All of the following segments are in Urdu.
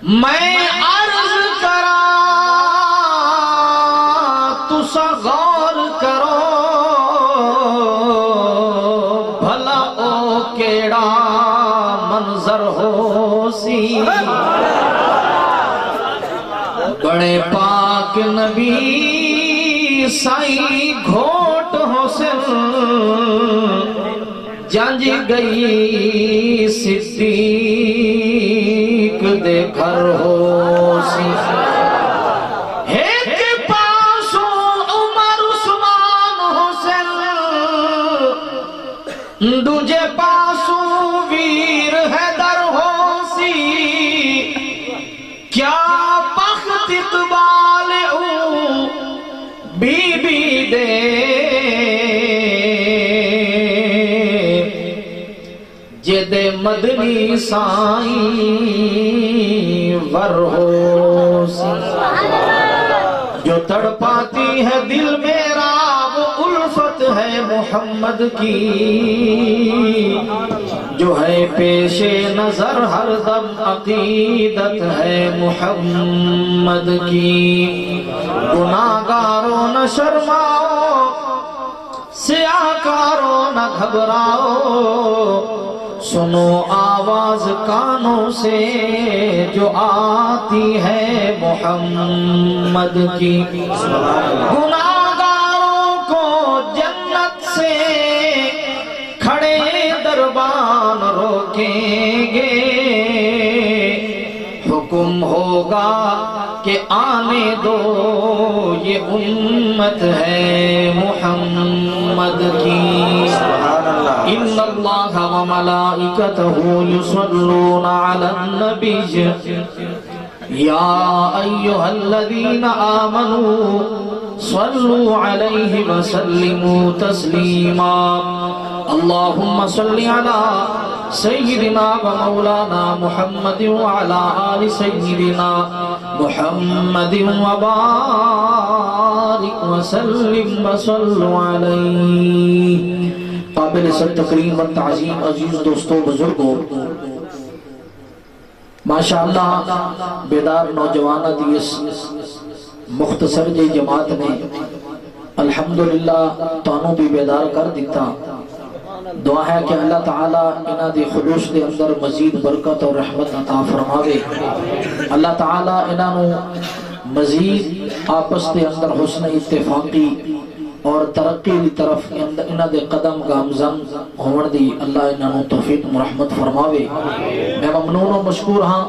میں عرض کرا تسا غور کرو بھلا او کیڑا منظر ہو سی بڑے پاک نبی سائی گھوٹ حسن جنج گئی صدیق دے گھر ہو سی ایک پاسو عمر عثمان حسن دوجے پاسو ویر حیدر ہو سی کیا بخت اقبال او بی بی دے جدے مدنی سائیں ور ہو سی جو تڑپاتی ہے دل میرا وہ الفت ہے محمد کی جو ہے پیش نظر ہر دم عقیدت ہے محمد کی گناہگاروں نہ شرماؤ سیاہکاروں نہ گھبراؤ سنو آواز کانوں سے جو آتی ہے محمد کی گناہگاروں کو جنت سے کھڑے دربان روکیں گے حکم ہوگا کہ آنے دو یہ امت ہے محمد کی ان اللہ وملائکتہ یصلون علی النبی یا ایہا الذین آمنوا صلوا علیہ وسلموا تسلیما اللہم صلی علی سیدنا و مولانا محمد وعلى آل سیدنا محمد وبارک وسلم وصلوا علیہ قابل صد تکریم و تعظیم عزیز دوستوں بزرگوں ماشاءاللہ بیدار نوجوانہ دیس مختصر جی جماعت نے الحمدللہ تانوں بھی بیدار کر دیتا دعا ہے کہ اللہ تعالیٰ انہ دی خلوص دے اندر مزید برکت اور رحمت عطا فرماوے اللہ تعالیٰ انہ نو مزید آپس دے اندر حسن اتفاقی اور ترقی دی طرف انہ دے قدم گامزن ہون دی اللہ انہ نو توفیق مرحمت فرماوے میں ممنون و مشکور ہاں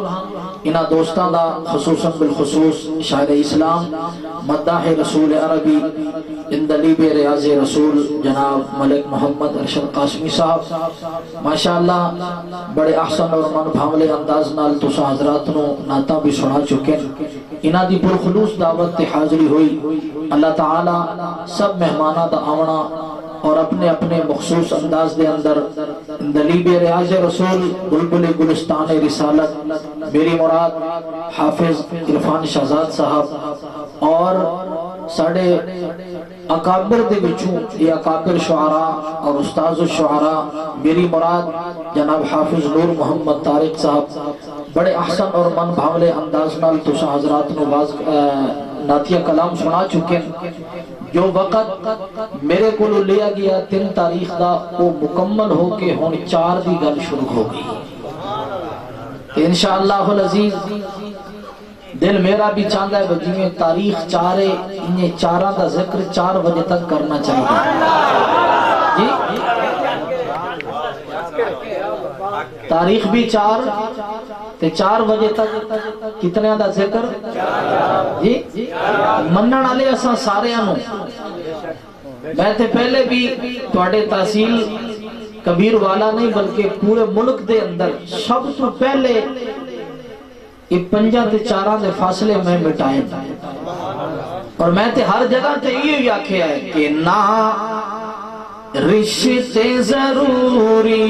انہ دوستان دا خصوصاً بالخصوص شاہد اسلام مداح رسول عربی اندلیب ریاض رسول جناب ملک محمد ارشد قاسمی صاحب ماشاءاللہ بڑے احسن اور من بھاملے انداز نال تسا حضرات نو نعتاں بھی سنا چکے انہ دی پرخلوص دعوت تے حاضری ہوئی اللہ تعالی سب مہمانہ دا آونا اور اپنے اپنے مخصوص انداز دے اندر اندلیب ریاض رسول بلبل گلستان رسالت میری مراد حافظ عرفان شہزاد صاحب اور ساڑھے اکابر دے بچوں یہ اکابر شعراء اور استاذ الشعراء میری مراد جناب حافظ نور محمد طارق صاحب بڑے احسن اور من بھاولے انداز نال تسا حضرات نو باز ناتیہ کلام سنا چکے جو وقت میرے کو لیا گیا 3 تاریخ دا وہ مکمل ہو کے ہون 4 دی گل شروع ہو گئی انشاءاللہ العزیز دل میرا بھی چاہتا ہے بجی میں تاریخ 4 ہے انہیں 4 دا ذکر 4 بجے تک کرنا چاہیے جی تاریخ بھی 4 تے 4 بجے تک کتنے دا ذکر جی منن والے اساں سارے انو میں تے پہلے بھی تواڈے تحصیل کبیر والا نہیں بلکہ پورے ملک دے اندر سب تو پہلے یہ 5 تے 4 دے فاصلے میں مٹائیں اور میں تے ہر جگہ تے یہ آکھیا ہے کہ نہ رشتے ضروری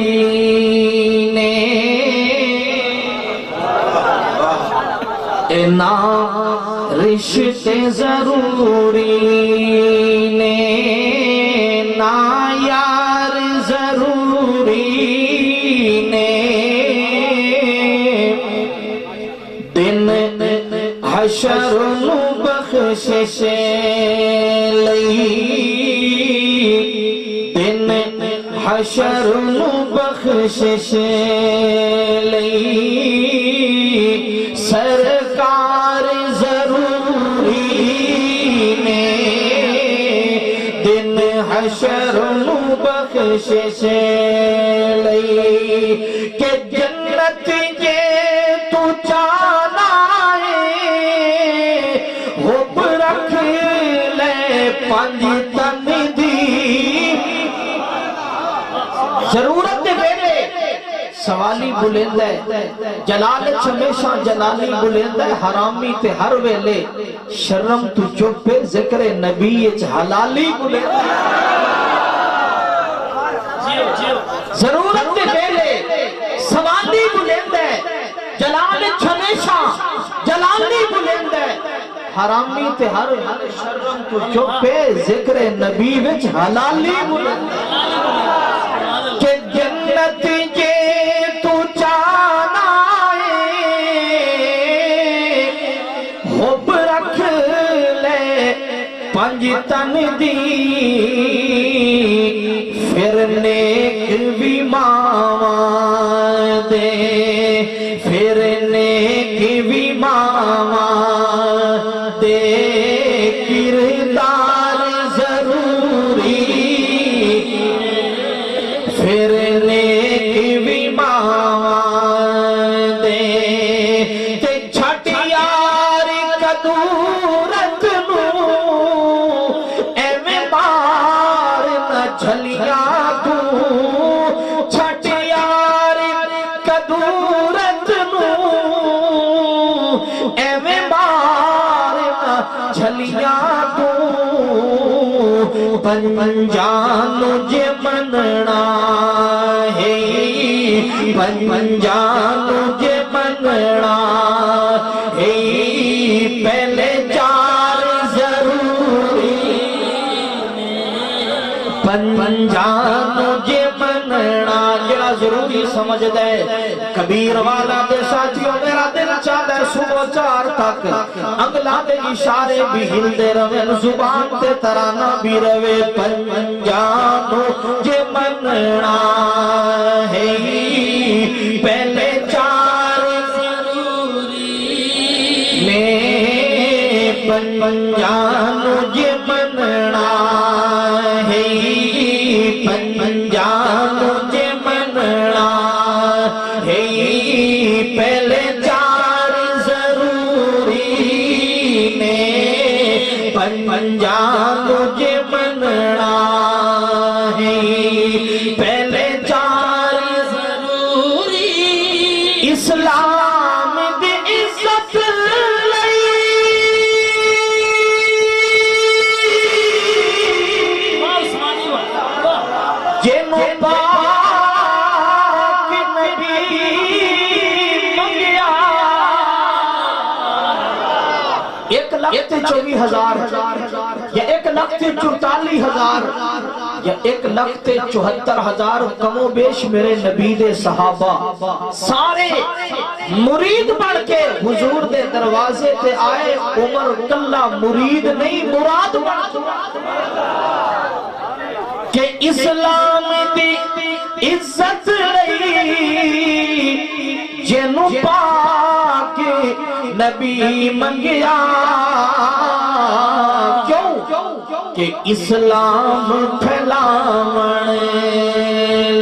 نے نہ رشتے ضروری نے نہ یار ضروری نے دن حشر نو بخشش لئی دن حشر نو بخشش لئی سرکار ضروری نے دن حشر نو بخشش لئی کہ جنت جے تو چانا حب رکھ لے پنج تن دی ضرورت ویلے سوالی بلند ہے جلال ہمیشہ جلالی بلند ہے حرامی تے ہر ویلے شرم تو چپ ذکر نبی حلالی بلند ہے ضرورت ویلے سوالی بلند ہے جلال ہمیشہ جلالی بلند ہے حرامی تے ہر شرم تو چپ ذکر نبی وچ حلالی بلند ہے کہ جنت جے تو چانا حب رکھ لے پنج تن دی پھر نیک بھی ماواں دے پھر نیک بھی ماواں دے کردار ضروری پھر نیک بھی ماواں دے تے چھٹ یار کدورت نو ایویں مار نہ جھلیاں تو چھٹ یار کدورت نو ایویں مار نہ جھلیاں تو پنجانو جے مننا ہے پنجانو جے مننا ہے پہلے چار ضروری پنجانو جے مننا جڑا ضروری سمجھ دے کبیر والا دے ساتھیوں میرا دل چاہتا ہے صبح 4 تک اگلا دے اشارے بھی ہل دے روے زبان تے ترانہ بھی روے پنجانو جے مننا ہے پہلے 4 ضروری نے پنجانو جے مننا ہے پنجانو جے مننا ہے پہلے 4 ضروری نے پنجانو جے مننا ہے پہلے 4 ضروری اسلام دی عزت لئی جنوں پاک نبی منگیا 1,24,000 یا 1,44,000 یا 1,74,000 کم و بیش میرے نبی دے صحابہ سارے مرید بڑھ کے حضور دے دروازے تے آئے عمر کلا مرید نہیں مراد بڑھ کہ اسلام دی عزت رہی جنوں پاک نبی منگیا کیوں کہ اسلام پھیلاون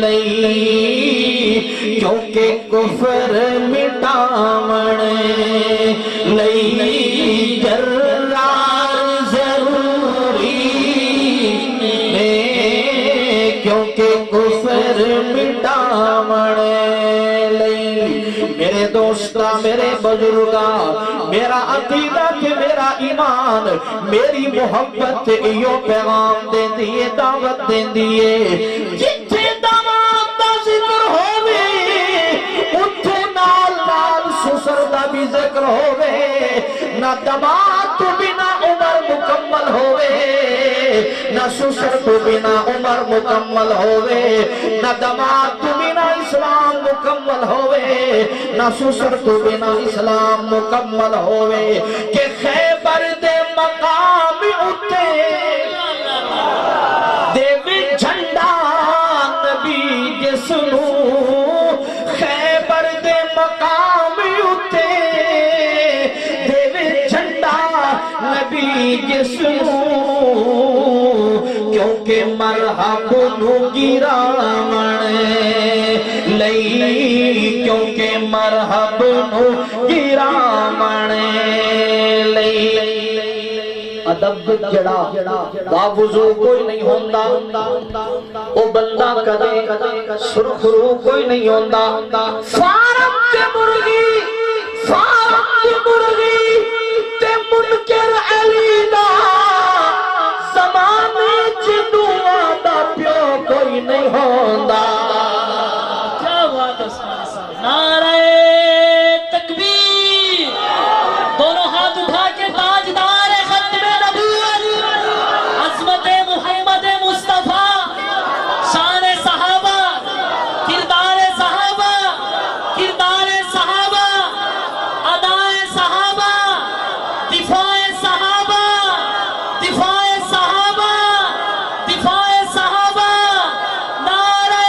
لئی کیونکہ کفر مٹاون لئی جرار ضروری نے کیونکہ کفر مٹاون لئی میرے دوستا میرے بزرگا میرا عقیدہ کہ میرا ایمان میری محبت ایو پیغام دیں دیئے دعوت دیں دیئے جتھے داماد دا ذکر ہوئے اتھے نال نال سسر دا بھی ذکر ہوئے نہ داماد تو بنا عمر مکمل ہوئے نہ سسر تو بنا عمر مکمل ہوئے نہ داماد تو بنا اسلام مکمل مکمل ہوئے نہ سسر تو بنا اسلام مکمل ہوئے کہ خیبر دے مقام اتے دیوی جھنڈا نبی جسنو خیبر دے مقام اتے دیوی جھنڈا نبی جسنو کیونکہ مرحب نو گراون لئی کیونکہ مرحب نو گراون لئی ادب جڑا باوضو کوئی نہیں ہوندا او بندہ کدے سرخرو کوئی نہیں ہوندا فارم تے مرغی تے منکر علی دا زمانے جدوآں دا پیو کوئی نہیں ہوندا کیا بات ہے نعرہ تکبیر دونوں ہاتھ اٹھا کے تاجدار ختم نبوت عظمت محمد مصطفیٰ شان صحابہ کردار صحابہ ادائے صحابہ دفاع صحابہ نعرہ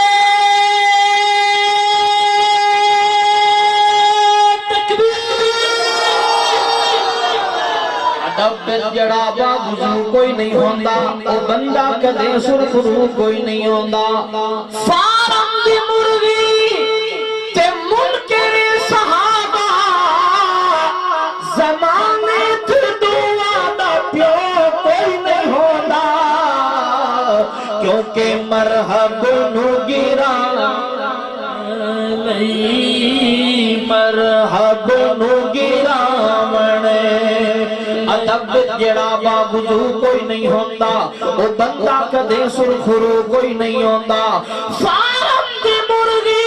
ادب جڑا باوضو کوئی نہیں ہوندا او بندہ کدے سرخرو کوئی نہیں ہوندا فارم دی مرغی تے منکر صحابہ زمانے تے دعا دا پیو کوئی نہیں ہوندا کیونکہ مرحب نو گراون مرحب نو گراون ادب جڑا باوضو کوئی نہیں ہوندا او بندہ کدے سرخرو کوئی نہیں ہوندا فارم دی مرغی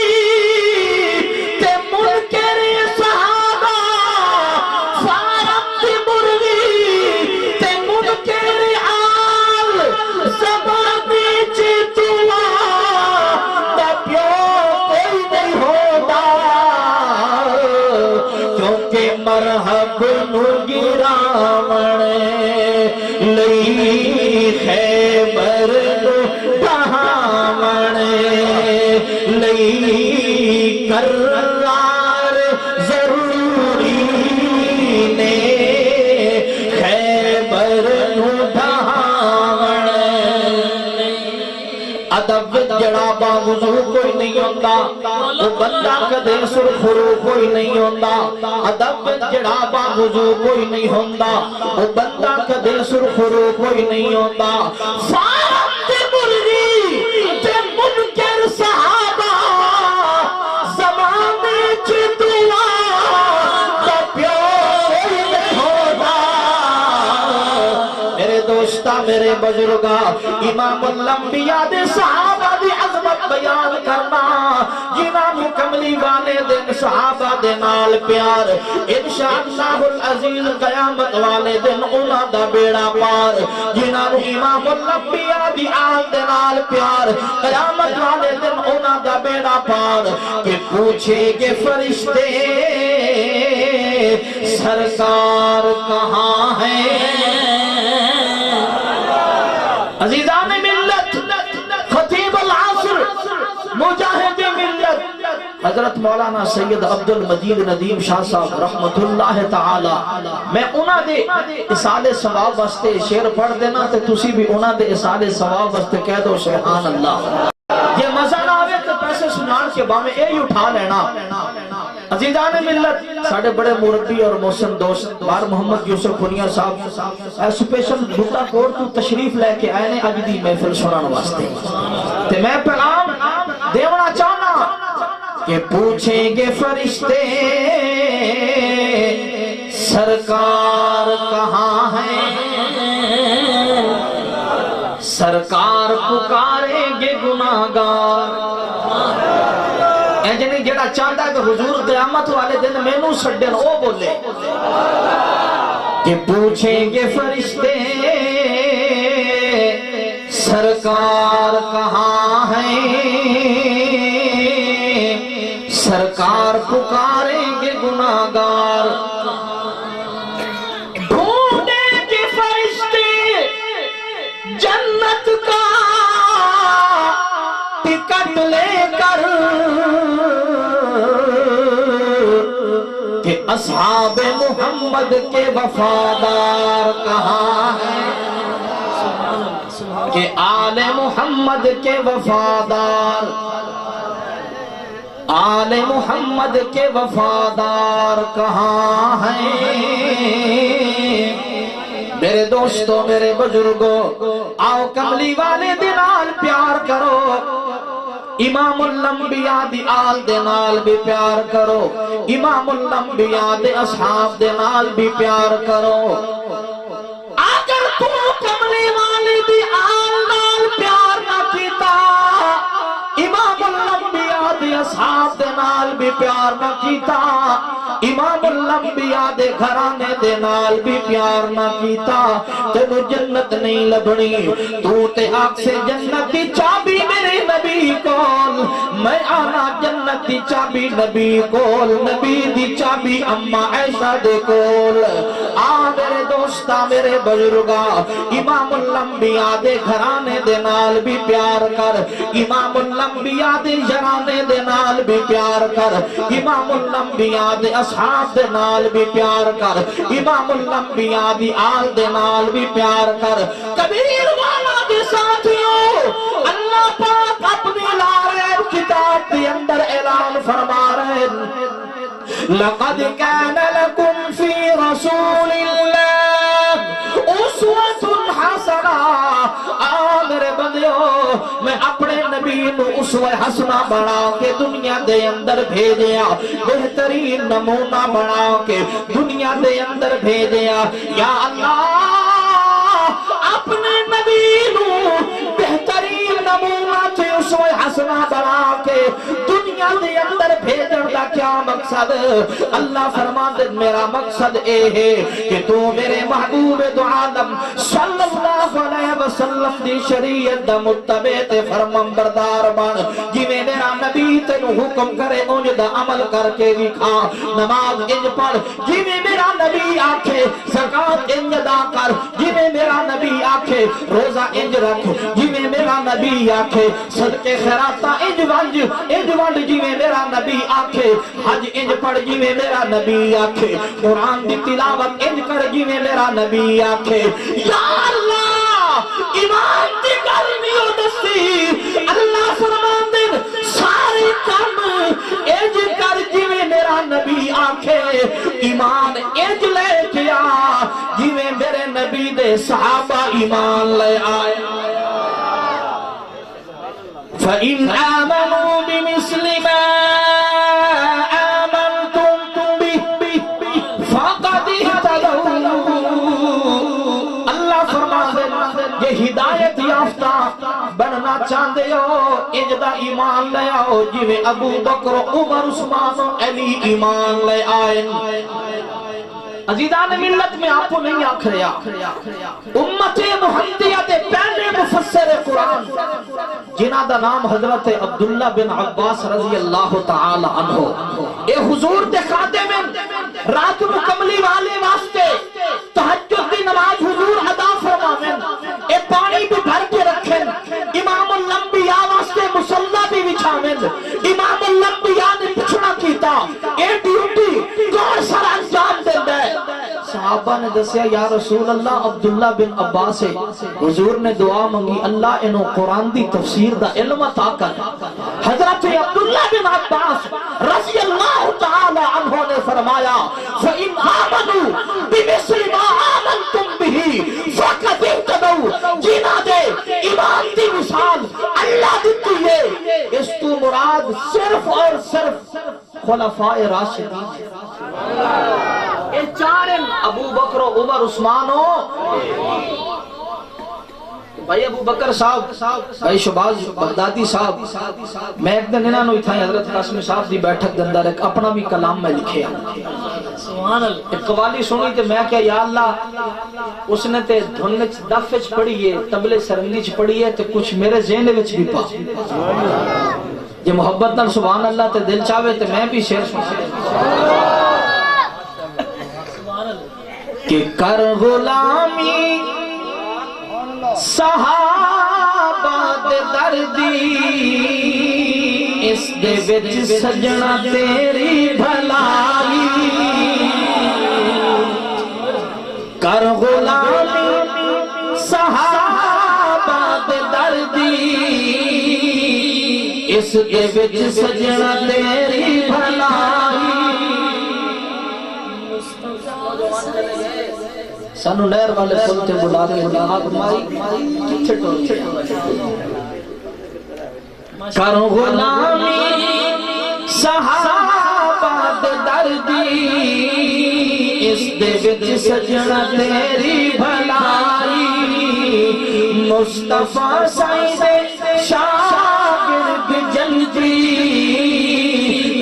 تے منکر صحابہ فارم دی مرغی تے منکر آل زمانے چ دعا دا پیو کوئی نہیں ہوندا کیونکہ مرحب نو گراون لئی خیبر نو ڈھاون لئی کرار ضروری نے خیبر نو ڈھاون ادب جڑا باوضو کوئی نہیں ہوندا او بندہ کدے سرخرو کوئی نہیں ہوندا ادب جڑا باوضو کوئی نہیں ہوندا او بندہ کدے سرخرو کوئی نہیں ہوندا فارم دی مرغی تے منکر صحابہ زمانے چ دعا دا پیو کوئی نہیں ہوندا میرے دوستا میرے بزرگا امام الانبیاء دے صحابہ دی عظمت بیان کرنا جنہاں نو کملی والے دن صحابہ دے نال پیار انشاءاللہ العزیز قیامت والے دن انہاں دا بیڑا پار جنہاں نو امام الانبیاء دی آل دے نال پیار قیامت والے دن انہاں دا بیڑا پار کہ پوچھے گے فرشتے سرکار کہاں ہیں عزیزان ملت خطیب العصر مجاہد ملت حضرت مولانا سید عبد المجید ندیم شاہ صاحب رحمت اللہ تعالی میں انہاں دے اصال ثواب واسطے شعر پڑھ دینا تے تسی بھی انہاں دے اصال ثواب واسطے کہہ دو سبحان اللہ یہ مزہ نہ آوے تو پیسے سنان کے باہمیں اے ہی اٹھا لینا عزیزان ملت ساڑھے بڑے مربی اور محسن دوست بار محمد یوسف خنیہ صاحب سپیشل بھٹا کور تو تشریف لے کے آئے نے اج دی محفل سنان واسطے تے میں پیغام دیونا چاہنا کہ پوچھیں گے فرشتے سرکار کہاں ہیں سرکار پکاریں گے گناہگار جنہیں جڑا چاہتا ہے کہ حضور قیامت والے دن میں نو سڈن او بولے کہ پوچھیں گے فرشتے سرکار کہاں ہیں سرکار پکاریں گے گناہگار ڈھونڈیں گے فرشتے جنت کا ٹکٹ لے کر کہ اصحاب محمد کے وفادار کہاں ہیں کہ آل محمد کے وفادار آل محمد کے وفادار کہاں ہیں میرے دوستوں میرے بزرگوں آؤ کملی والے دنال پیار کرو امام الانبیاء دی آل دے نال بھی پیار کرو امام الانبیاء دے اصحاب دے نال بھی پیار کرو اگر تو کملی والے دی آل نال پیار نہ کیتا امام الانبیاء دے اصحاب دے نال بھی پیار نہ کیتا امام الانبیاء دے گھرانے دے نال بھی پیار نہ کیتا تینو جنت نہیں لبنی تو تے آگ سے جنت دی چابی میرے نبی کول میں آنا جنت دی چابی نبی کول نبی دی چابی اما عائشہ دے کول آ میرے دوستا میرے بزرگا امام الانبیاء دے گھرانے دے نال بھی پیار کر امام الانبیاء دے جرانے دے نال بھی پیار کر امام الانبیاء دے اصحاب دے نال بھی پیار کر امام الانبیاء دی آل دے نال بھی پیار کر کبیر والا دے ساتھیوں اللہ پاک اپنی لارے کتاب دی اندر اعلان فرما رہے لقد كان لكم في رسول الله اسوة حسنة میرے بندیوں میں اپنے نبی نو اسوہ حسنہ بنا کے دنیا دے اندر بھیجیا بہترین نمونہ بنا کے دنیا دے اندر بھیجیا یا اللہ اپنے نبی نو بہترین نمونہ تھے اسوہ حسنہ بنا کے دنیا دے اندر بھیجن دا کیا مقصد اللہ فرما دے میرا مقصد اے ہے کہ تو میرے محبوب دو عالم صلی اللہ علیہ وسلم دی شریعت دا متبع تے فرمان بردار بن جی میں میرا نبی تینو حکم کرے انج دا عمل کر کے دکھا نماز انج پڑھ جی میں میرا نبی آکھے زکات انج ادا کر جی میں میرا نبی آکھے روزہ انج رکھ جی میں میرا نبی آکھے صدقے خیراتا انج ونڈ جی میں میرا نبی آکھے حج انج پڑھ جی میں میرا نبی آکھے قرآن دی تلاوت انج کر جی میں میرا نبی آکھے یا اللہ ایمان دی گرمیوں دستی اللہ فرمان دن سارے کم انج کر جی میں میرا نبی آکھے ایمان انج لے کیا جی میں میرے نبی دے صحابہ ایمان لے آئے فَإِنْ آمَنُوا بِمِثْلِ مَا آمَنْتُمْ بِهِ فَقَدِ اهْتَدَوْا اللہ فرماتے یہ ہدایت یافتہ بننا چاہتے ہو اجدہ ایمان لے آؤ جویں ابو بکر عمر عثمان و علی ایمان لے آئے عزیزان ملت میں آپ کو نہیں آکھ رہا امت محمدیہ دے پہلے مفسر قرآن جنہ دا نام حضرت عبداللہ بن عباس رضی اللہ تعالی عنہ اے حضور دے خادم رات مکملی والے واسطے تہجد دی نماز حضور ادا فرماویں اے پانی بھی بھر کے رکھیں امام الانبیاء واسطے مصلی بھی بچھاویں امام الانبیاء نے پچھڑا کیتا اے ڈیوٹی کون سر انجام دے دے صحابہ نے دسیا یا رسول اللہ عبداللہ بن عباس ہے حضور نے دعا منگی اللہ انہوں قرآن دی تفسیر دا علم عطا کر حضرت عبداللہ بن عباس رضی اللہ تعالی عنہ نے فرمایا فَإِنْ آمَنُوا بِمِثْلِ مَا آمَنْتُمْ بِهِ فَقَدْ اهْتَدَوْا جینا دے ایمان دی مثال اللہ دیتی ہے اس تو مراد صرف اور صرف خلفاء راشدین اے چارن ابو بکر و عمر عثمان بھائی ابو بکر صاحب بھائی شباز بغدادی صاحب میں ایک دن انہاں نو اتھائی حضرت قاسم صاحب دی بیٹھک دندر ایک اپنا بھی کلام میں لکھے سبحان اللہ ایک قوالی سنی تے میں کہا یا اللہ اس نے تے دھنچ دفچ پڑھی ہے تبلے سرنگی چ پڑھی ہے تے کچھ میرے ذہن وچ بھی پا جے محبت نال سبحان اللہ تے دل چاہے تے میں بھی شعر سنا کہ کر غلامی صحابہ دے دردی اس دے وچ سجنا تیری بھلائی کر غلامی صحابہ دے دردی اس دے وچ سجنا تیری بھلائی سانو نہر والے پل تے بلا کے آگ مائی کتھے ٹور کر غلامی صحابہ دے دردی اس دے وچ سجنا تیری بھلائی مصطفیٰ سائیں دے شاگرد جلدی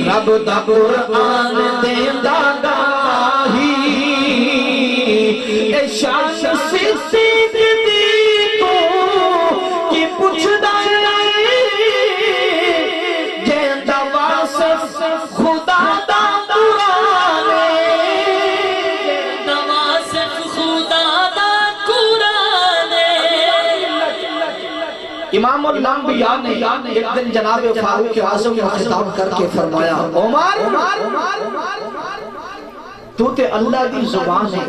رب دا قرآن دیندا گاہی اے شان صدیق دی تو کی پوچھدا جیندا واسف خدا دا قرآن جیندا واسف خدا دا قرآن امام الانبیاء نے ایک دن جناب فاروق اعظم کو خطاب کر کے فرمایا عمر تو تے اللہ دی زبان ہے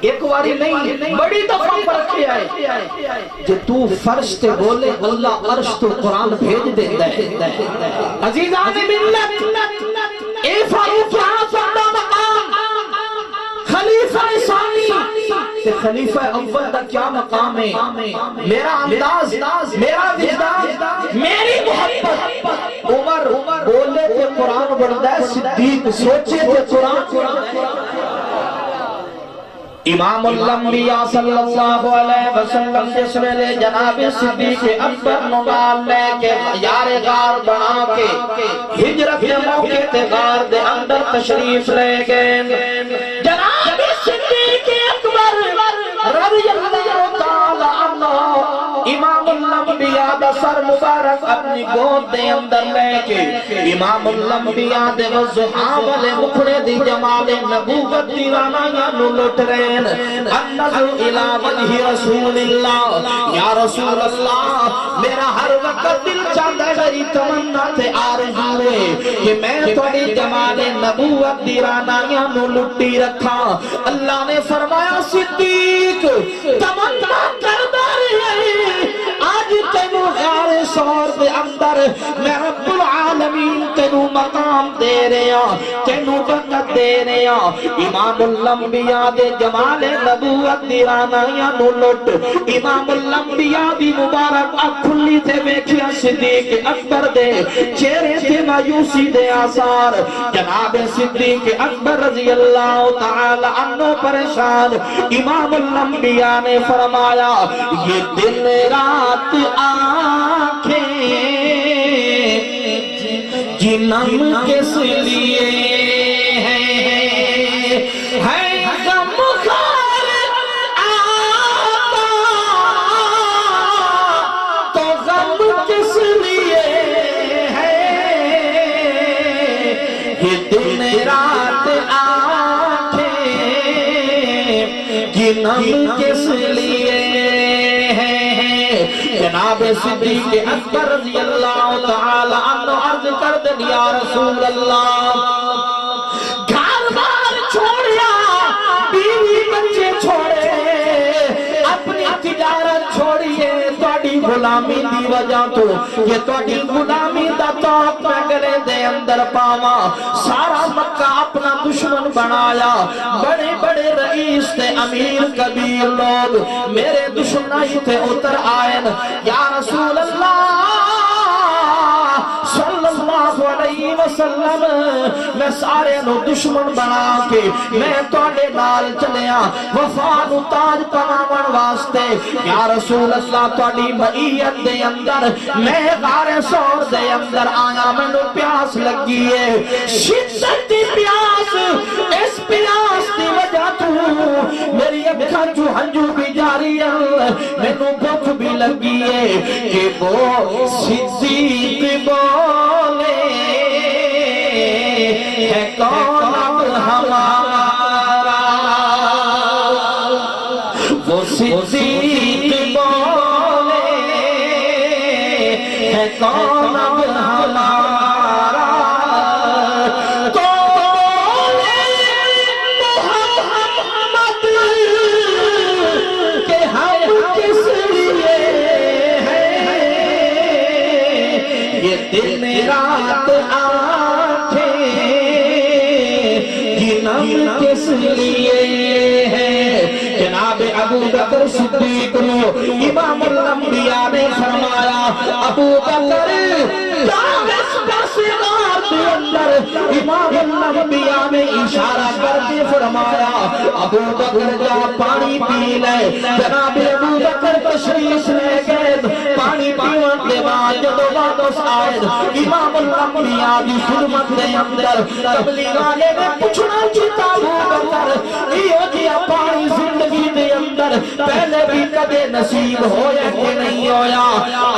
ایک واری نہیں بڑی دفعہ پڑھ کے آئے جے تو فرش تے بولے اللہ عرش تو قرآن بھیج دیتا ہے عزیزان ملت اے فاروق اعظم دا مقام خلیفہ ثانی تے خلیفہ اول دا کیا مقام ہے میرا انداز میرا وجدان میری محبت عمر بولے تے قرآن بڑھتا ہے صدیق سوچے تے قرآن امام الانبیاء صلی اللہ علیہ وسلم جس ویلے جناب صدیق اکبر نوال لے کے یار غار بنا کے ہجرت کے موقع تے غار دے اندر تشریف لے گئے جناب صدیق اکبر رضی اللہ تعالی عنہ امام الانبیاء دا سر مبارک اپنی گود دے اندر لے کے امام الانبیاء دے وضحا والے مکھڑے دی جمال نبوت دیوانا یا نلٹ رین النظر الى وجہ رسول اللہ یا رسول اللہ میرا ہر وقت دل چاہتا ہے میری تمنا تے آرزو ہے کہ میں تھوڑی جمال نبوت دیوانا یا نلٹی رکھا اللہ نے فرمایا صدیق تمنا کردہ رہے آج تینو غار سور دے اندر میں رب العالمین تینو مقام دے رہا تینو برکت دے رہا امام الانبیاء دے جمال نبوت دیرانا یا نلٹ امام الانبیاء دی مبارک کھلی تھے بیکھیا صدیق اکبر دے چہرے تھے مایوسی دے آثار جناب صدیق اکبر رضی اللہ تعالی عنہ پریشان امام الانبیاء نے فرمایا یہ دن رات آنکھیں جنم کس لیے ہے غم خار آقا تو غم کس لیے ہے یہ دن رات آنکھیں جنم کس لیے جناب صدیق اکبر رضی اللہ تعالی عنہ عرض کر دیں یا رسول اللہ گھر بار چھوڑیا بیوی بچے چھوڑے اپنی تجارت چھوڑیے توڑی غلامی دی وجہ تو یہ توڑی غلامی دا توق میں گلے دے اندر پاما سارا مکہ اپنا دشمن بنایا بڑے بڑے رئیس تھے امیر کبیر لوگ میرے دشمنائی تھے اتر آئین یا رسول اللہ صلی اللہ علیہ وسلم میں سارے نو دشمن بنا کے میں توڑے نال چلیا وفان تاج پنامن واسطے یا رسول اللہ توڑی معیت دے اندر میں غار سور دے اندر آیا میں نو پیاس لگی ہے شدت دی پیاس اس پیاس دی وجہ تو میری اکھا جو ہنجو بھی جاری ہے میں نو بھوک بھی لگیے کہ وہ صدیق بولے ہے کون اب ہمارا، وہ صدیق بولے ہے کون اب ہمارا، تو بولے محمد کہ ہم کس لیے ہیں، یہ دن رات آنکھیں گنم کس لیے ہے۔ جناب ابو بکر صدیق کو امام الانبیاء نے فرمایا، ابو بکر امام الانبیاء نے اشارہ کر کے فرمایا، ابو بکر جا پانی پی لے۔ جناب ابو بکر تشریف لے گئے، پانی پیون کے بعد جب واپس آئے امام الانبیاء کی خدمت کے اندر تبلیغ والے نے پوچھنا چاہتا، ابو بکر یہ جی پانی زندگی کے اندر پہلے بھی کبھی نصیب ہویا کہ نہیں ہویا؟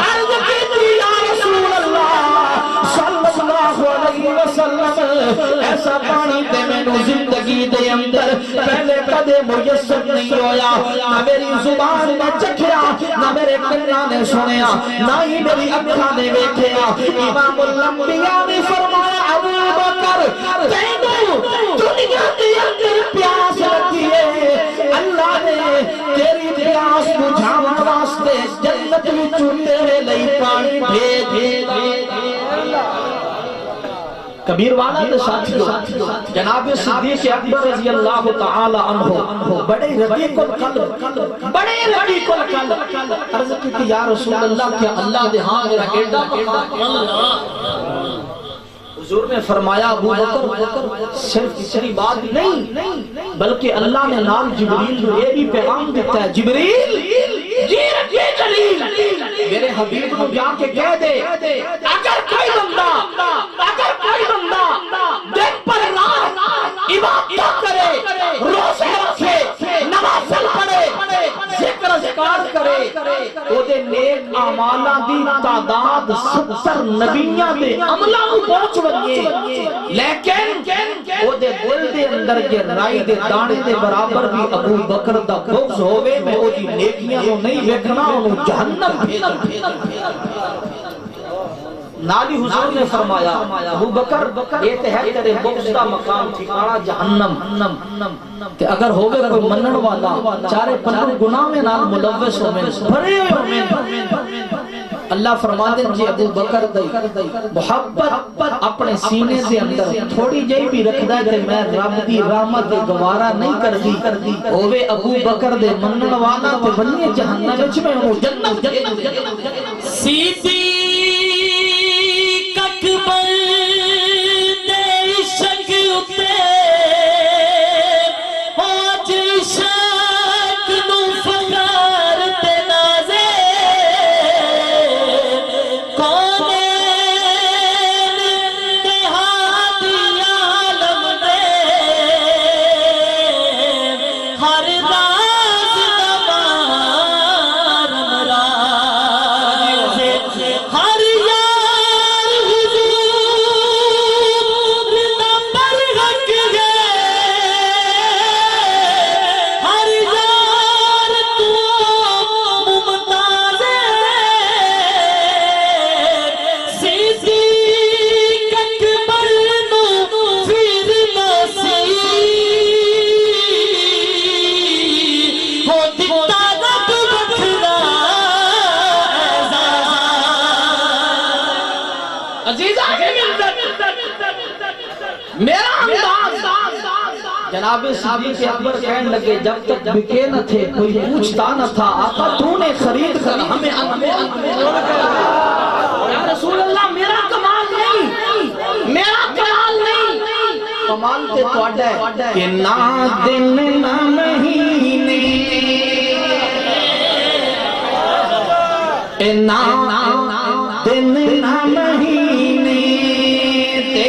عرض کی یا رسول اللہ صلی اللہ علیہ وسلم، ایسا پانی تے میں نو زندگی دے اندر پہلے کدے میسر نہیں ہویا، نہ میری زبان نے چکھیا، نہ میرے کنا نے سنیا، نہ ہی میری اکھاں نے ویکھیا۔ امام الانبیاء نے فرمایا، ابو بکر تینوں دنیا کے اندر پیاس لگی ہے، اللہ نے تیری پیاس بجھاون واسطے جنت وچوں تیرے لئی پانی بھیجا۔ کبیر والا دے ساتھیوں، جناب صدیق اکبر رضی اللہ تعالی عنہ بڑے رقیق القلب، بڑے رقیق القلب، عرض کی کہ یا رسول اللہ کیا اللہ دے ہاں میرا ایڈا مقام؟ حضور نے فرمایا، ابو بکر صرف اتنی بات نہیں بلکہ اللہ نے نام جبریل کو یہ بھی پیغام دیتا ہے، جبریل جی رکھے جلیل میرے حبیب کو جا کے کہہ دے، اگر کوئی بندہ دن پر رات عبادت کرے، روزے رکھے، نوافل پڑھے، ذکر اذکار کرے، او دے نیک اعمالاں دی تعداد 70 نبیاں دے عملاں نوں پہنچ ونجے، لیکن او دے دل دے اندر جے رائی دے دانے دے برابر بھی ابو بکر دا بغض ہووے، میں او دی نیکیاں نوں نہیں ویکھنا، اونوں جہنم بھیجنا۔ نالی حضور نے فرمایا، ابو بکر یہ تے ہے تیرے بغض دا مقام ٹھکانا جہنم، تے اگر ہوگے کوئی منن والا چارے پنوں گناہ میں نال ملوث ہوئے بھرے ہوئے، اللہ فرما دے جی ابو بکر دی محبت اپنے سینے سے اندر تھوڑی جائی بھی رکھ دے کہ میں رب دی رحمت گوارا نہیں کر دی، ہوئے ابو بکر دے منن والا تے بنیے جہنم وچ میں ہوں جنت۔ صدیق اکبر دے عشق اتے آج عشق نو فخر تے نازے، کونین تے ہادی عالم دے ہر راز نوار مراز، ہر یار حضور نمبر حق گئے، ہر یار تو ممتاز صدیق اکبر نو پھر نصیب ہو دتا رب بکھرا عزیزہ کے ملت میرا انداز۔ جناب صدیق اکبر کہنے لگے، جب تک بکے نہ تھے کوئی پوچھتا نہ تھا، آقا تو نے خرید کر ہمیں یا رسول اللہ میرا کمال نہیں، میرا کمال نہیں، کمال تے تواڈا ہے کہ نہ دن نہ مہینے، نہ دن نہ مہینے تے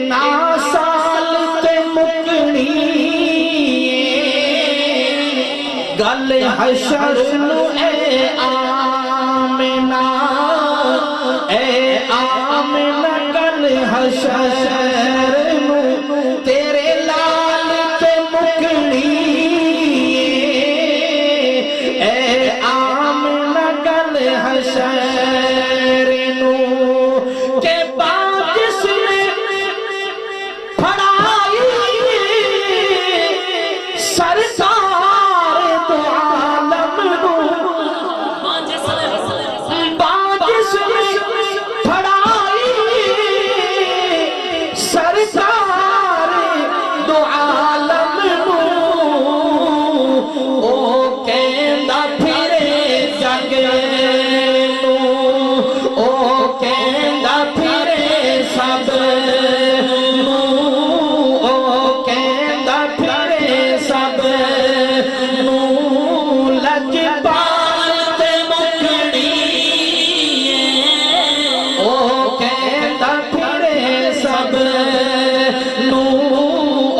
نہ سال تے مکنی گل حشر نو اے آمنہ، اے آمنہ گل حشر نو تیرے لال تے مکڑی، اے آمنہ گل حشر نو کہ بات جس نے پڑھائی سرکار دو عالم نو، بات جس نے پڑھائی سرکار دو عالم نو، او کہندا پھرے جگ نو، او کہندا پھرے سب نو، او کہندا پھرے سب نو، لجپال تے مکڑی، او کہندا پھرے سب نو،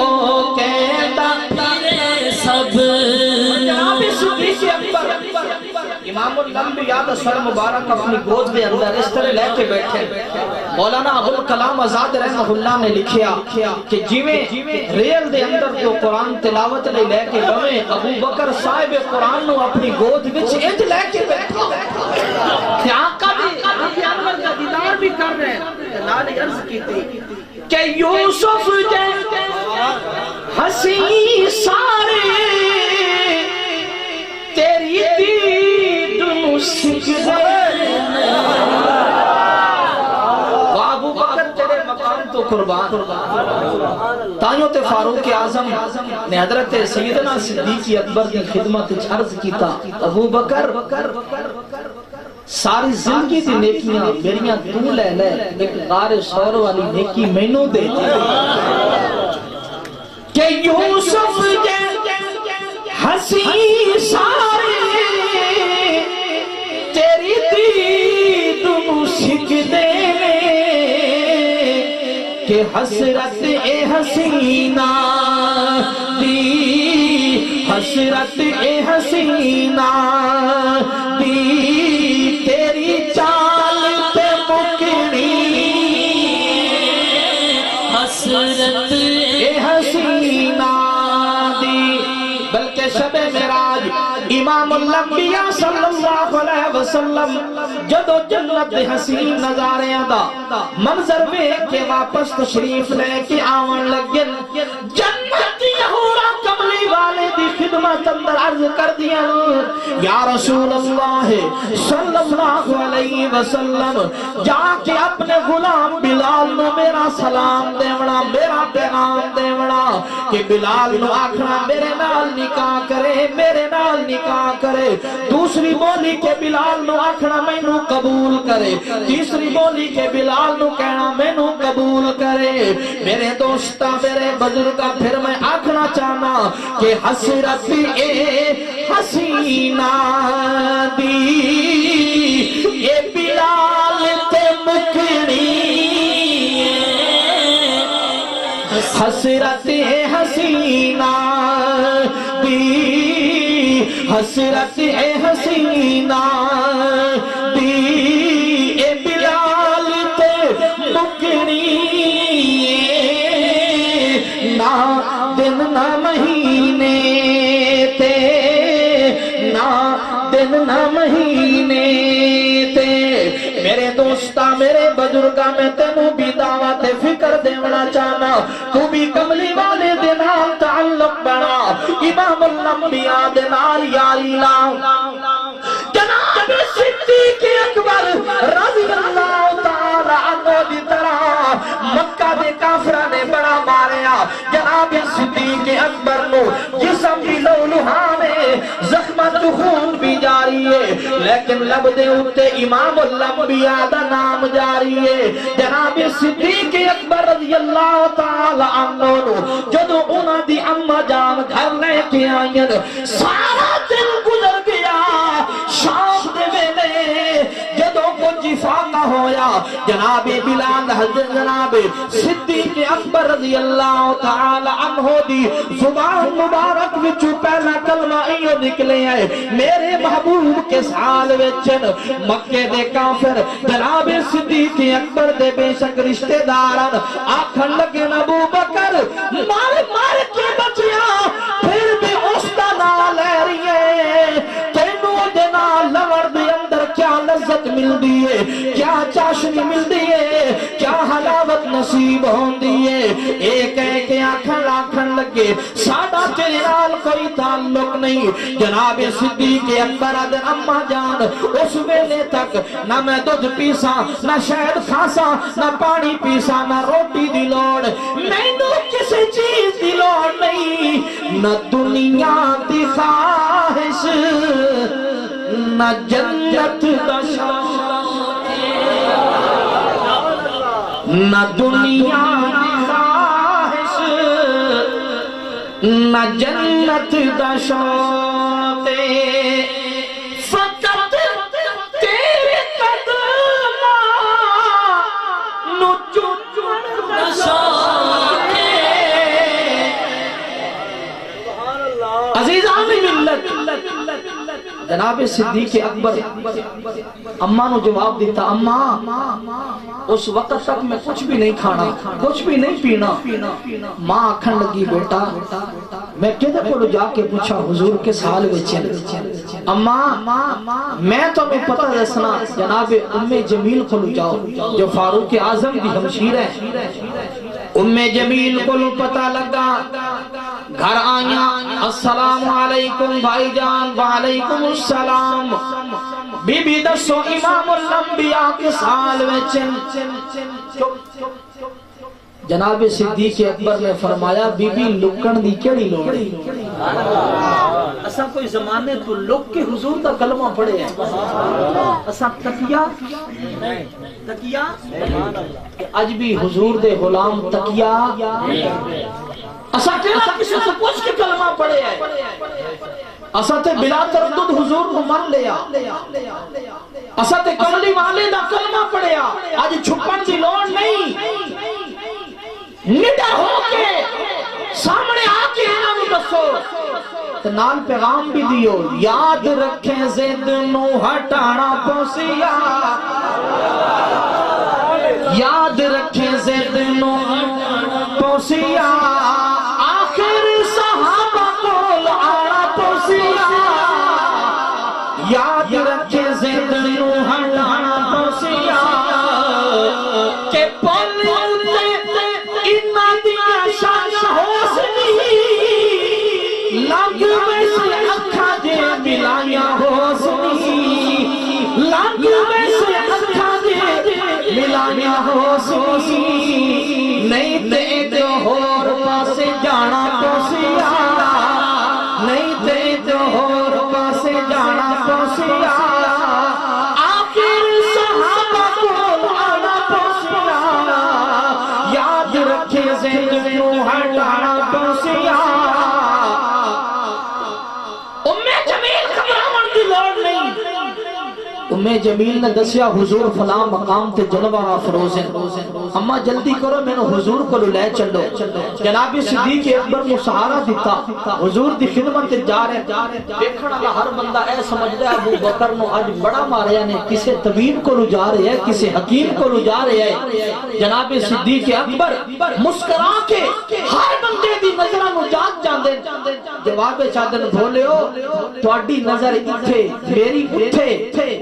او کہندا پھرے سب نو۔ جناب صدیق اکبر امام الانبیاء دا سر مبارک اپنی گود دے اندر اس طرح لے کے بیٹھے، مولانا ابوالکلام آزاد رحمہ اللہ نے لکھیا کہ جیویں ریل دے اندر جو قرآن تلاوت لے کے بویں، ابو بکر صاحب قرآن نو اپنی گود وچ انج لے کے بیٹھا کہ آقا بھی انور کا دیدار بھی کر رہے ہیں، نال عرض کی تھی کہ یوسف جے ہسی سارے تیری دید نو سجدے، ابو بکر تیرے مقام تو قربان، تائیوں تے فاروق اعظم نے حضرت سیدنا صدیق اکبر کی خدمت عرض کیتا، ابو بکر ساری زندگی دی نیکیاں میریاں تو لے لے، ایک غار سور والی نیکی مینوں دے کہ یوسف جے ہسی سارے تیری دید نو سجدے کہ حسرت اے حسینہ دی، حسرت اے حسینہ دی تیری چال تے مکڑی، حسرت اے حسینہ دی۔ بلکہ شب معراج امام الانبیاء صلی اللہ علیہ وسلم جدو جنت دے حسین نظاریاں دا منظر ویکھ کے واپس تشریف لے کے آون لگن، جنت یہورا کملی والے دی خدمت اندر عرض کر دیا، یا رسول اللہ صلی اللہ علیہ وسلم جا کے اپنے غلام بلال نو میرا سلام دیونا، میرا پیغام دیونا کہ بلال نو آکھنا میرے نال نکاح کرے، میرے نال نکاح کرے، دوسری بولی کے بلال نو آکھنا مینوں قبول کرے، تیسری بولی کے بلال نو کہنا مینوں قبول کرے۔ میرے دوستا میرے بزرگا پھر میں آکھنا چاہنا کہ حسرت اے حسینہ دی اے بلال تے مکڑی، حسرت اے حسینہ دی، حسرت اے حسینہ دی اے بلال تے مکڑی، نہ دن نہ مہینے تے، نہ دن نہ مہینے تے، میرے دوستا میرے بزرگا میں تینوں بھی دعوت فکر دیونا چاہنا، تو بھی کملی والے دنال تعلق بنا، امام الانبیاء دنال یاری لاؤ۔ جناب صدیق اکبر رضی اللہ تعالی عنہ دی طرح مکہ دے کافرہ نے بڑا ماریا، جناب صدیق اکبر نو جسم کی لولہانے زخمت خون بھی جاری ہے، لیکن لب دے اتے امام الانبیاء دا نام جاری ہے۔ جناب صدیق اکبر رضی اللہ تعالی عنہ نو جدو انہاں دی اماں جان گھر لے کے آئین، سارا دن گزر گیا، شام دے ویلے جدو کو جفا کا ہویا جناب بلال حضرت جناب صدیق اکبر رضی اللہ تعالی عنہ دی زبان مبارک وچوں پہلا کلمہ ایو نکلے ہے میرے محبوب کے سال وچن مکے دے کافر جناب صدیق اکبر دے بے شک رشتہ داران آکھن لگے ابو بکر مار مار کے بچیا پھر بھی اس دا نال لے رہی ہے تینوں دے نال لوڑ دے اندر کیا لذت مل دی ہے کیا چاشنی مل دی ہے کیا حلاوت نصیب ہوندی ہے ایک ایک آنکھن لگے ساڈا تیرے نال کوئی تعلق نہیں جناب صدیق اکبر دے اما جان اس ویلے تک نہ میں دودھ پیسا نہ شہد کھاسا نہ پانی پیسا نہ روٹی دی لوڑ مینوں کسی چیز دی لوڑ نہیں نہ دنیا دی خواہش نہ جنت دا شوق نہ دنیا دی خواہش نہ جنت دا شوق فقط تیرے قدماں نو چومن دا شوق عزیزان ملت جناب صدیق اکبر اماں نو جواب دیتا اماں اس وقت تک میں کچھ بھی نہیں کھانا کچھ بھی نہیں پینا ماں آکھن لگی بیٹا میں کدے کولو جا کے پوچھا حضور کے سال وچ اماں میں تو میں پتہ دسنا جناب ام جمیل کولو جاؤ جو فاروق اعظم دی ہمشیر ہے ام جمیل کولو پتہ لگا گھر آیا السلام علیکم بھائی جان وعلیکم السلام بی بی دسو امام الانبیاء کے سال وچ جناب صدیق اکبر نے فرمایا بی بی لکن دی کیڑی لوڑ اساں کوئی زمانے تو لک کے حضور دا کلمہ پڑھے ہیں اساں تکیہ کہ اج بھی حضور دے غلام تکیہ اساں کسی سے پوچھ کے کلمہ پڑھے ہیں اساں تے بلا تردد حضور کو من لیا اساں تے کملی والے دا کلمہ پڑھیا آج چھپن دی لوڑ نہیں نڈر ہو کے سامنے آکے انہاں نو دسو نال پیغام بھی دیو یاد رکھیں زید نو ہٹانا پوسیا یاد رکھیں زید نو پوسیا آخر صحابہ کو آنا پوسیا یاد رکھیں زید نو ہٹانا پوسیا کہ پولی انہاں دیا شان حوصلی لنگ میں سے اکھا دے ملایا حوصلی لنگ میں سے اکھا دے ملایا حوصلی نہیں تے جو ہور پاسے جانا پوسیا نہیں تے جو ہور پاسے جانا پوسیا آخر صحابہ کو آنا پوسیا یاد رکھے زید نو ہٹانا پوسیا ام جمیل نے دسیا حضور فلاں مقام تے جلوہ افروز ہیں اما جلدی کرو میں نے حضور کو لے چلو جناب صدیق اکبر کو سہارا دیتا حضور دی خدمت جا رہے دیکھنا اللہ ہر بندہ اے سمجھدا ہے ابو بکر نو اج بڑا ماریا نے کسے طبیب کو جا رہے ہیں کسے حکیم کو جا رہے ہیں جناب صدیق اکبر مسکرا کے ہر بندے دی نظراں نو جات جاندے جواب چادن بھولیو تواڈی نظر ایتھے میری اوتھے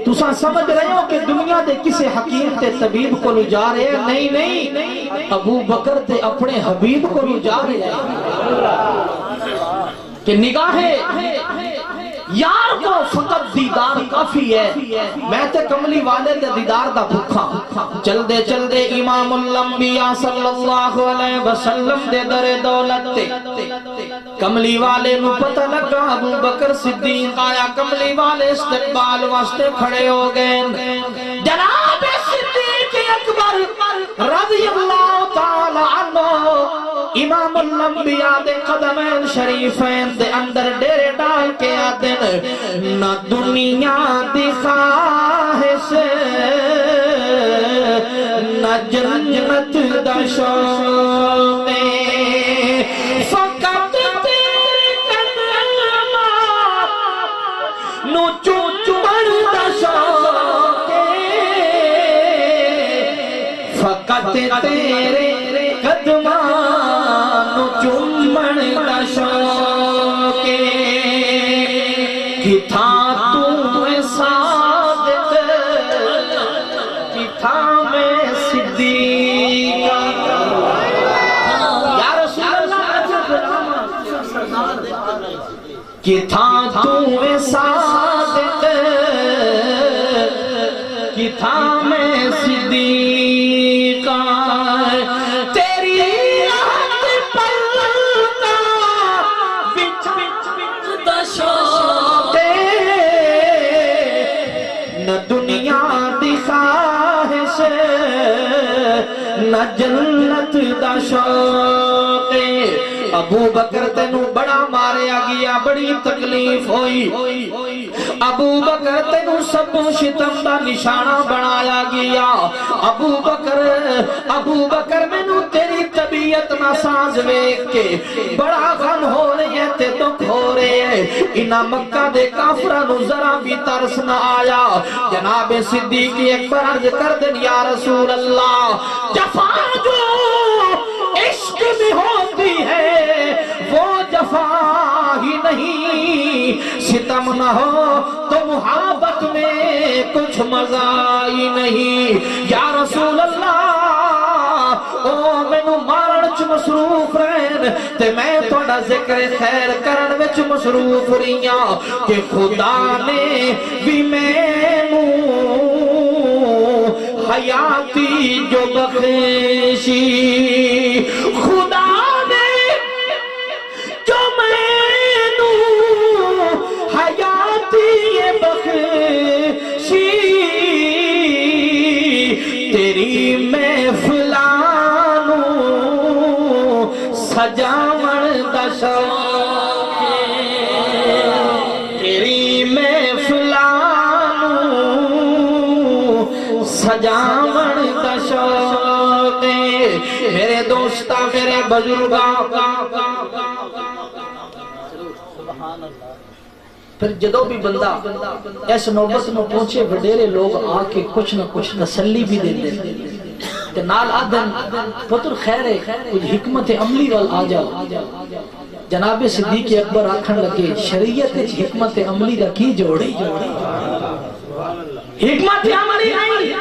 تساں سمجھ رہے ہو کہ دنیا دے کسے حکیم تے طبیب کو جا رہے ہیں نہیں ابو بکر تے اپنے حبیب کو جا رہے ہیں کہ نگاہیں یار کو فقط دیدار کافی ہے میں تے کملی والے دے دیدار دا بھکھا چل دے امام الانبیاء صلی اللہ علیہ وسلم دے در دولت تے کملی والے نو پتہ لگا ابو بکر صدیق آیا کملی والے استقبال واسطے کھڑے ہو گئے جناب صدیق اکبر رضی اللہ تعالی عنہ امام الانبیاء دے قدمین شریفین دے اندر ڈیرے ڈال کے آدن نہ دنیا دی خواہش دا شوق فقط تیرے قدماں نو چومن دا شوق فقط تیرے قدماں نو چومن دا شوق کتھاں تو صادق کتھاں میں صدیق یا رسول اللہ کتھاں تو صادق کتھاں میں صدیق تیری راحت پلتا بچ دا شوق نہ دنیا دی خواہش نہ جنت دا شوق ابو بکر تینوں بڑا ماریا گیا بڑی تکلیف ہوئی ابو بکر تینوں سب شتم دا نشانہ بنایا گیا ابو بکر مینوں تیری طبیعت ناساز ویکھ کے بڑا غم ہو رہی ہے تے دکھ ہو رہے ہے انہاں مکہ دے کافراں نوں ذرا بھی ترس نہ آیا جناب صدیق اکبر عرض کر دیں یا رسول اللہ جفا جو عشق میں ہوتی ہے وہ جفا ہی نہیں ستم نہ ہو تو محبت میں کچھ مزہ ہی نہیں یا رسول اللہ او مینوں مارن چ مصروف رہن تے میں تہاڈا ذکر خیر کرن وچ مصروف رہیاں کہ خدا نے بھی مینوں حیاتی جو بخشی خدا نے جو مینوں حیاتی بخشی تیری محفلاں نوں سجاون دا شوق تیری محفلاں نوں سجاون دا شوق میرے دوستا میرے بزرگاں پھر جدو بھی بندہ اس نوبت میں پہنچے وڈیرے لوگ آ کے کچھ نہ کچھ تسلی بھی دے دیں تے نال آدن پتر خیر ہے کچھ حکمت عملی وال آ جاؤ جناب صدیق اکبر آکھن لگے شریعت حکمت عملی دا کی جوڑی حکمت عملی نہیں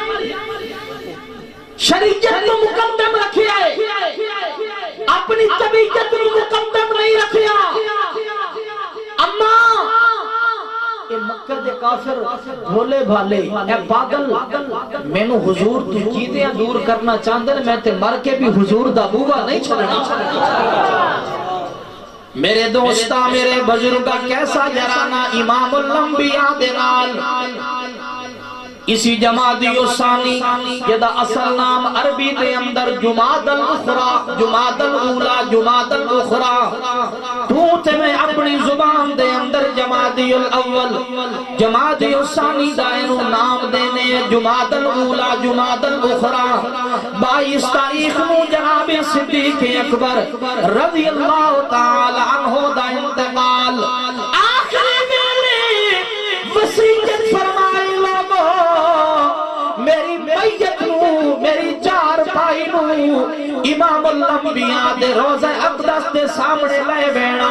شریعت کو مقدم رکھیا ہے اپنی طبیعت کو مقدم نہیں رکھیا اما اے مکہ دے کافر بھولے بھالے اے پاگل مینوں حضور تو چیزیں دور کرنا چاہندے میں تے مر کے بھی حضور دا بوبا نہیں چھڑنا میرے دوستا میرے بزرگا کیسا جرانا امام الانبیاء دے نال اسی جمادی ثانی جدا اصل نام عربی دے اندر جماد الاخرى جماد الاولا جماد الاخرى تو تے میں اپنی زبان دے اندر جمادی الاول جمادی ثانی دائنو نام دینے جماد الاولا جماد الاخرى 22 تاریخ نو جناب صدیق اکبر رضی اللہ تعالی عنہ دا انتقال آخری میرے وسیعت فرمائے میری میت نو میری چار پائی نو امام الانبیاء دے روزہ اقدس دے سامنے لے بینا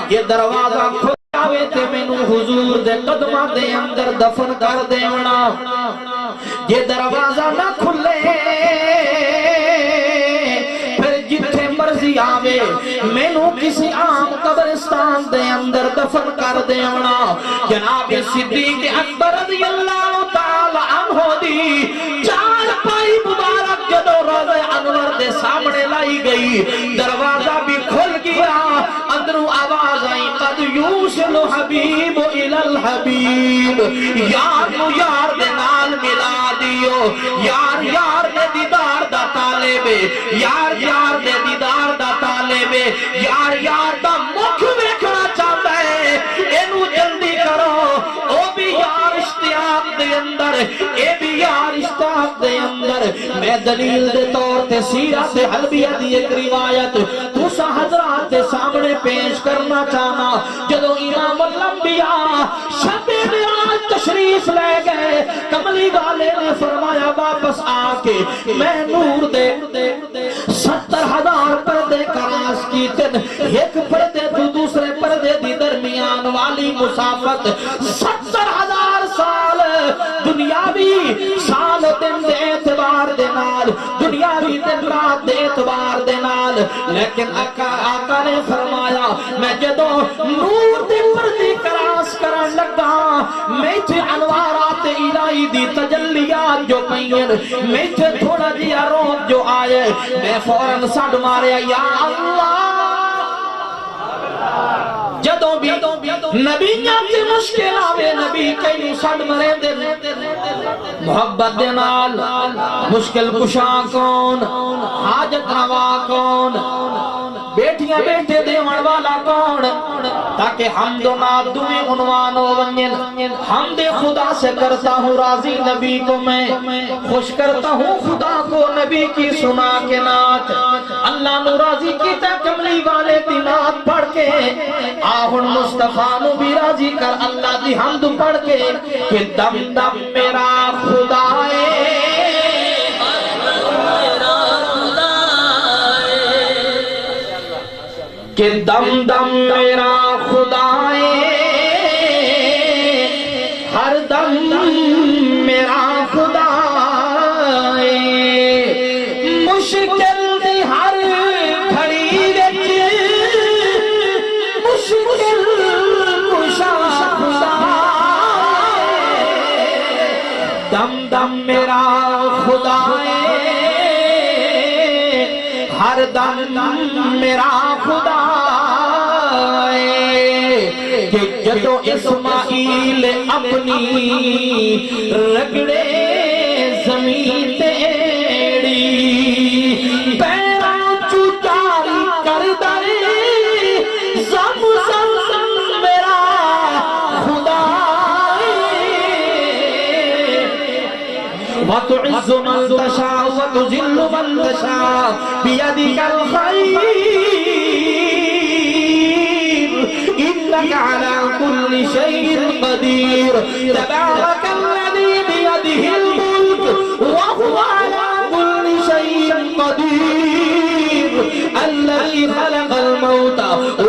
یہ دروازہ کھلاوے تے مینوں حضور دے قدمہ دے اندر دفن کر دیونا یہ دروازہ نہ کھلے پھر جتھے مرضی آوے مینوں کسی عام قبرستان دے اندر دفن کر دیونا جناب صدیق اکبر رضی اللہ تعالی عنہ دی چار پائی مبارک جدو روضہ انور دے سامنے لائی گئی دروازہ بھی کھل گیا اندروں آواز آئی قد یوصل حبیب الى الحبیب یار نو یار دے نال ملا دیو یار یار دے دیدار دا طالبے یار یار دے دیدار دا طالبے یار یار دا مکھ ویکھنا چاہتا ہے اینو جلدی کرو او بھی یار اشتیاق دے اندر اے بھی یار اشتیاق دے اندر میں دلیل دے طور تے سیرت حلبیہ دی ایک روایت تسا حضرات دے سامنے پیش کرنا چاہنا. جدو امام الانبیاء شب معراج تشریف لے گئے کملی والے نے فرمایا واپس آ کے میں نور دے 70,000 پردے کراس کی تن ایک پردے تو دوسرے پردے دی درمیان والی مسافت 70,000 سال دنیاوی سال دن دے اعتبار دے نال دنیاوی دن رات دے اعتبار دے نال. لیکن آقا نے فرمایا میں جدو نور دے پردے کراس کرن لگا میں تھے انوارات الہی دی تجلیات جو پئین میں تھے تھوڑا جیا روح جو آئے میں فوراں سڑ مارے یا اللہ. جدو بھی نبیاں تے مشکل آوے نبی کئی سڑ مرے دے محبت دے نال مشکل کشا کون حاجت روا کون بیٹیاں بیٹے دیوان والا کون تاکہ حمد و نات دویں عنوان ہو ونین. حمد خدا سے کرتا ہوں راضی نبی کو میں خوش کرتا ہوں خدا کو نبی کی سنا کے نات. اللہ نو راضی کیتا کملی والے دی نات پڑھ کے آہن مصطفیٰ نو بھی راضی کر اللہ دی حمد پڑھ کے کہ دم دم میرا خدا کہ دم دم میرا خدا ہر دم میرا خدا مشکل دی ہر گھڑی وچ مشکل کشا خدا دم دم میرا خدا ہر دم میرا خدا کہ جدو اسماعیل اپنی رگڑے زمین تیڑی پیرا چوچاری کر دے زم زم میرا خدا وَتُعِزُّ مَن تَشَاءُ وَتُذِلُّ مَن تَشَاءُ بِيَدِكَ الْخَيْرُ إِنَّكَ عَلَى كُلِّ شَيْءٍ قَدِيرٌ تَبَارَكَ الَّذِي بِيَدِهِ الْمُلْكُ وَهُوَ عَلَى كُلِّ شَيْءٍ قَدِيرٌ الَّذِي خَلَقَ الْمَوْتَ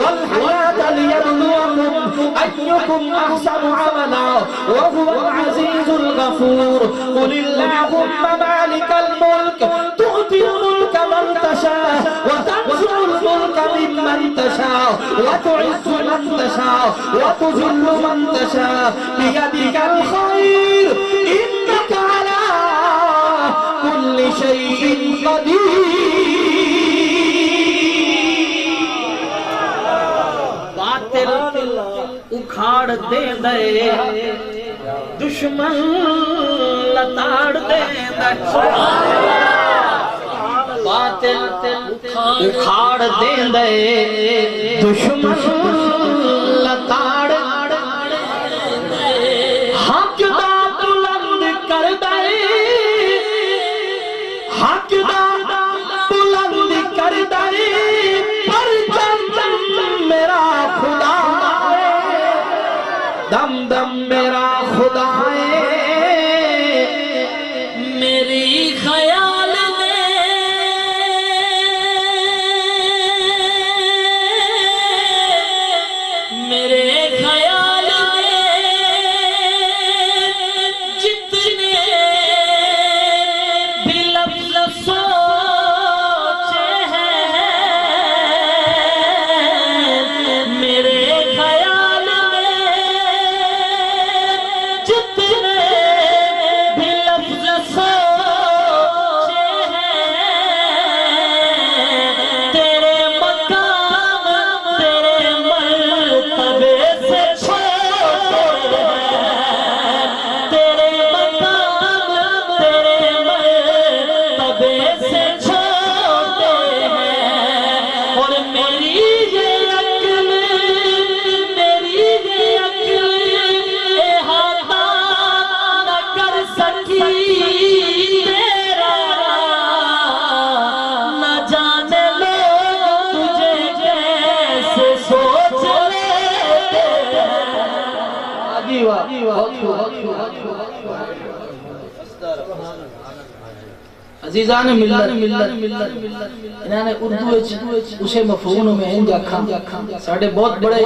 وَالْحَيَاةَ لِيَبْلُوَكُمْ أَيُّكُمْ أَحْسَنُ عَمَلًا وَهُوَ الْعَزِيزُ الْغَفُورُ قُلِ اللَّهُمَّ مَالِكَ الْمُلْكِ تُؤْتِي الْمُلْكَ مَن تَشَاءُ وَتَنزِعُ الْمُلْكَ مِمَّن تَشَاءُ وَتُعِزُّ مَن تَشَاءُ وَتُذِلُّ مَن تَشَاءُ بِيَدِكَ الْخَيْرُ إِنَّكَ عَلَى كُلِّ شَيْءٍ قَدِيرٌ. باطل اکھاڑ دے دے دشمن لتاڑ دے دے باطل اکھاڑ دے دے دشمن لتاڑ حق دا بلند کر دے حق دا بلند کر دے پرچم میرا خدا دم دم میرا خدا میری خیال میں جی واہ عزیزان ملت انہوں نے اردو اسے مفہوم میں انجا کھا ساڑھے بہت بڑے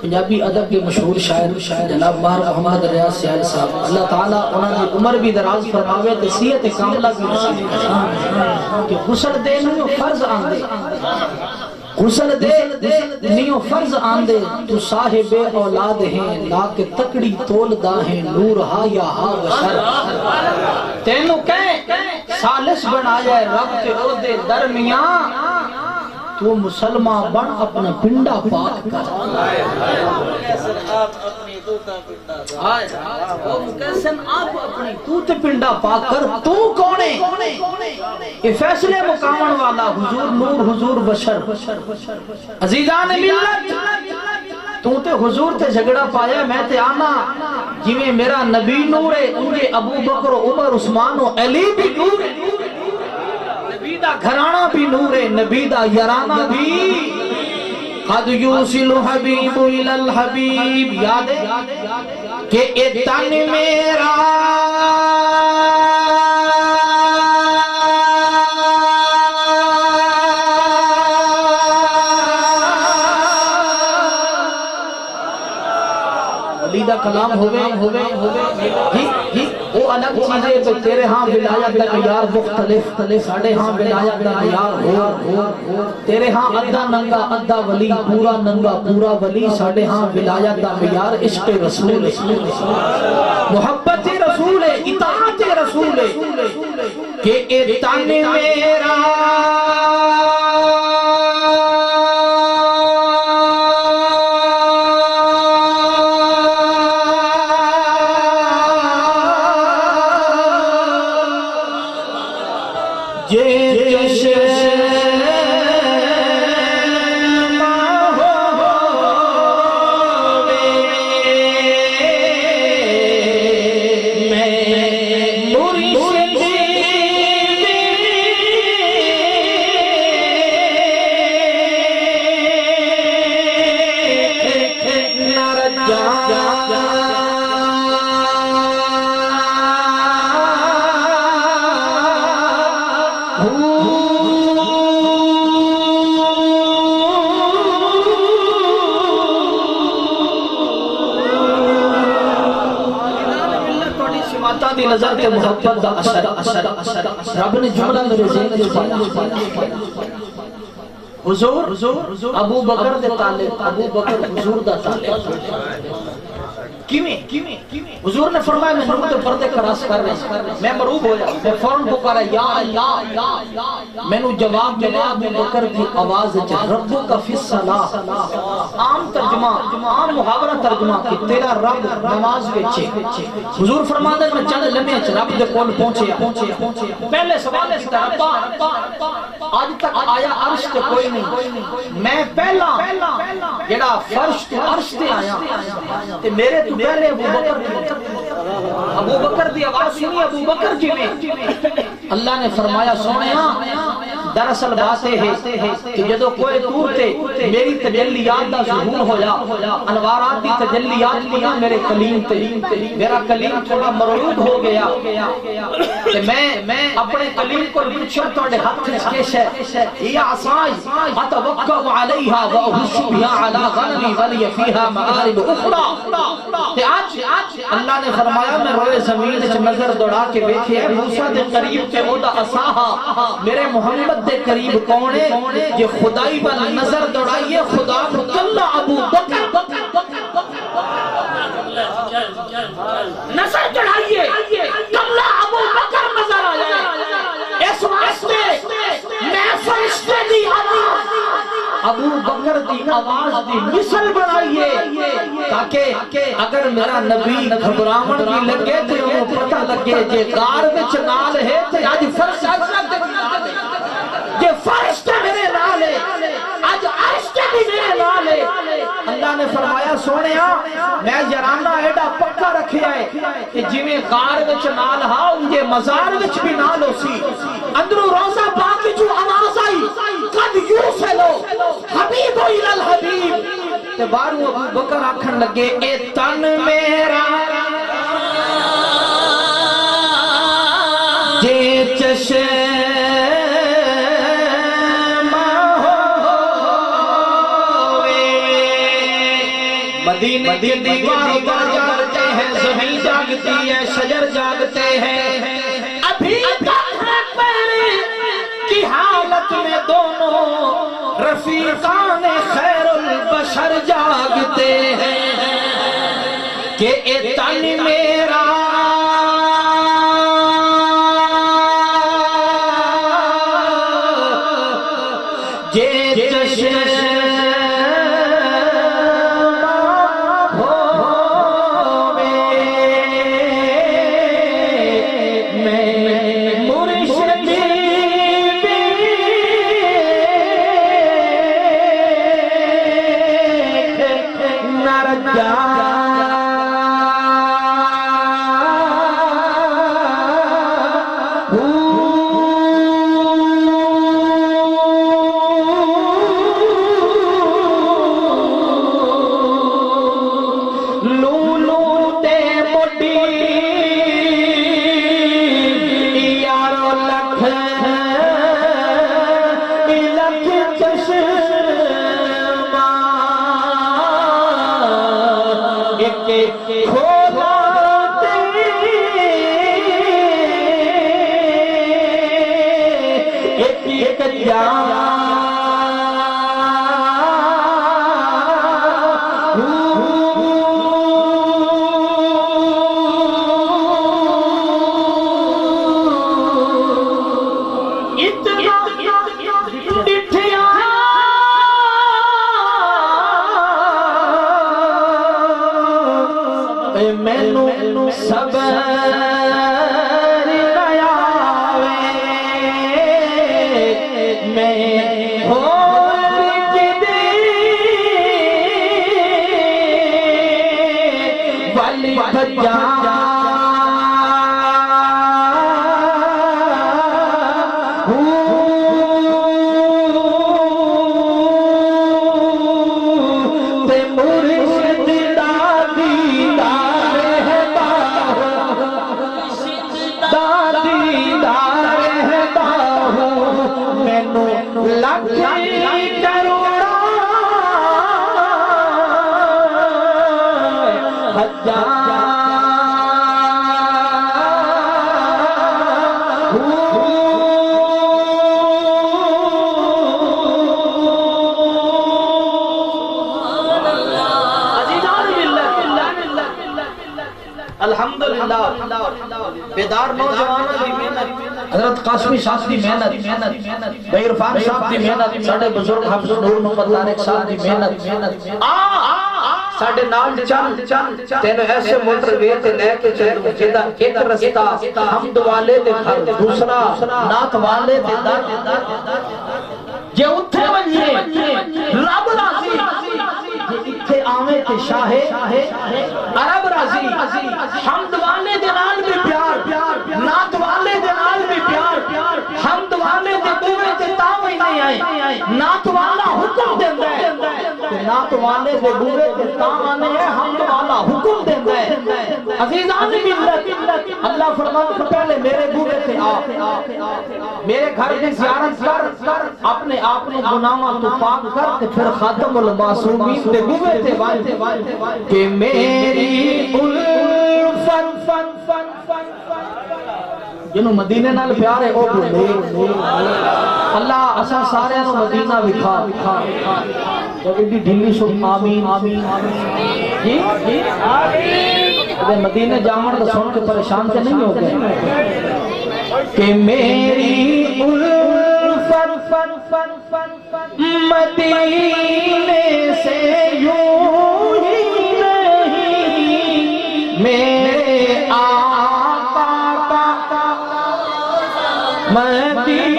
پنجابی ادب کے مشہور شاعر جناب ماہر محمد ریاض سیال صاحب اللہ تعالیٰ انہوں نے عمر بھی دراز فرماوے تسیحت کاملہ بھی نصیب کرے کہ غسل دے نہیں فرض آن دے غسل دے نیو فرض آندے تو صاحب اولاد ہیں لاکھ تکڑی تولدہ ہیں نور ہا یا ہا بشر تینو کہیں سالس بنا جائے رب کے عہدے درمیان تو مسلمان بن اپنا پنڈا پاک کر آپ اپنی توت پنڈا پاک کر تو کونے یہ فیصلے مقامن والا حضور نور حضور بشر عزیزان ملت تو تے حضور تے جھگڑا پایا میں تے آنا جویں میرا نبی نور ہے انجے ابو بکر عمر عثمان و علی بھی نور ہے نبی دا گھرانہ بھی نور ہے نبی دا یارانہ بھی قد یوصل حبیب الى الحبیب یاد ہے کہ اے تن میرا علیدہ کلام ہوئے وہ الگ چیزیں تو تیرے ہاں ولایت دا معیار مختلف ساڑھے ہاں ولایت دا معیار ہو تیرے ہاں ادھا ننگا ادھا ولی پورا ننگا پورا ولی ساڑھے ہاں ولایت دا معیار عشق رسول محبت رسول اطاعت رسول کہ اے تن میرا نظر کے محبت دا اثر رب نے جملہ میرے ذہن میں پایا حضور ابو بکر دے طالب ابو بکر حضور دا طالب کیویں حضور نے فرمایا میں نور دے پردے کراس کر رہے میں مروب ہو جا میں فوراں پکارا یا اللہ میں نو جواب ملے ابو بکر کی آواز چ ربو کا فی الصلاۃ عام ترجمہ عام محاورہ ترجمہ کہ تیرا رب نماز وچ حضور فرماتے ہیں میں چند لمحے چ رب دے کول پہنچیا پہلے سوال اس کا ربا آج تک آیا عرش تے کوئی نہیں میں پہلا جڑا فرش تو عرش تے آیا تے میرے تو پہلے ابو بکر دی آواز سنی ابو بکر کی میں اللہ نے فرمایا سونیا دراصل بات ہے کہ جدو کوئی دور تے میری تجلیات دا ظہور ہویا انوارات دی تجلیات ہویا میرے کلیم تے میرا کلیم تھوڑا مرعوب ہو گیا کہ میں اپنے کلیم کو پوچھوں توڑے ہاتھ کیش ہے یہ عصائی اتوکل علیہا واہش بها علی غنمی ولی فیہا معارب اخرى کہ آج اللہ نے فرمایا میں روئے زمین سے نظر دوڑا کے بیٹھے موسیٰ دے قریب تے مودا عصاہا میرے محمد دے قریب کونے یہ خدائی والا نظر دوڑائیے خدا مکلہ ابو بکر نظر دوڑائیے کملہ ابو بکر نظر آئے اس واسطے میں فرشتے دی آواز ابو بکر دی آواز دی مثل بنائیے تاکہ اگر میرا نبی گھبراہٹ بھی لگے تو انہوں پتہ لگے جے غار وچ نال ہے تو آج فرشتے میرے نال ہے آج عرشتے بھی میرے نال ہے اللہ نے فرمایا سونیا میں یارانہ ایڈا پکا رکھیا ہے کہ جویں غار وچ نال ہا انجے مزار وچ بھی نال ہو سی اندروں روزہ باقی جو آواز آئی قد یوصلو حبیب الى الحبیب تے باروں ابو بکر آکھن لگے اے تن میرا جے چشمہ ہوئے مدینے کی دیواروں پر جاگتے ہیں زمین جاگتی ہے شجر جاگتے ہیں ابھی کی حالت میں دونوں رفیقان خیر البشر جاگتے ہیں کہ اے تن میرا جے چشمہ ہوئے میں مرشدی بیدار نوجوانوں کی محنت حضرت قاسمی صاحب کی محنت بھائی عرفان صاحب کی محنت ساڑھے بزرگ حافظ نور محمد طارق صاحب کی محنت ساڑھے نال چند تینوں ایسے موٹر ویتے لے کے چلو جدہ ایک رستہ حمد والے دے گھر دوسرا نات والے دے در یہ اتھے بنیے رب راضی اتھے آمیں کے شاہ عرب راضی حمد والے دے نال بھی پیار نات والے دے نال بھی پیار حمد والے دے بوئے تے تاوئی نہیں آئے نات والا حکم دے دے نات والے دے بوئے تے تاوئی نہیں آئے حمد والا حکم دے دے عزیزان ملت اللہ فرماتا کہ پہلے میرے بوئے تے آ میرے گھر کی زیارت کر اپنے آپ نے گناہوں تو پاک کر پھر خاتم المعصومین تے بوئے تے کہ میری الفت جنہوں مدینے نال پیار ہے او بولے اللہ اسا سارے نو مدینہ وکھا جب ایڈی ڈھیلی سو آمین جی آمین مدینے جامن دا سن کے پریشان سے نہیں ہو گئے کہ میری الفت مدینے سے یوں ہی نہیں میرے آقا کا مدینہ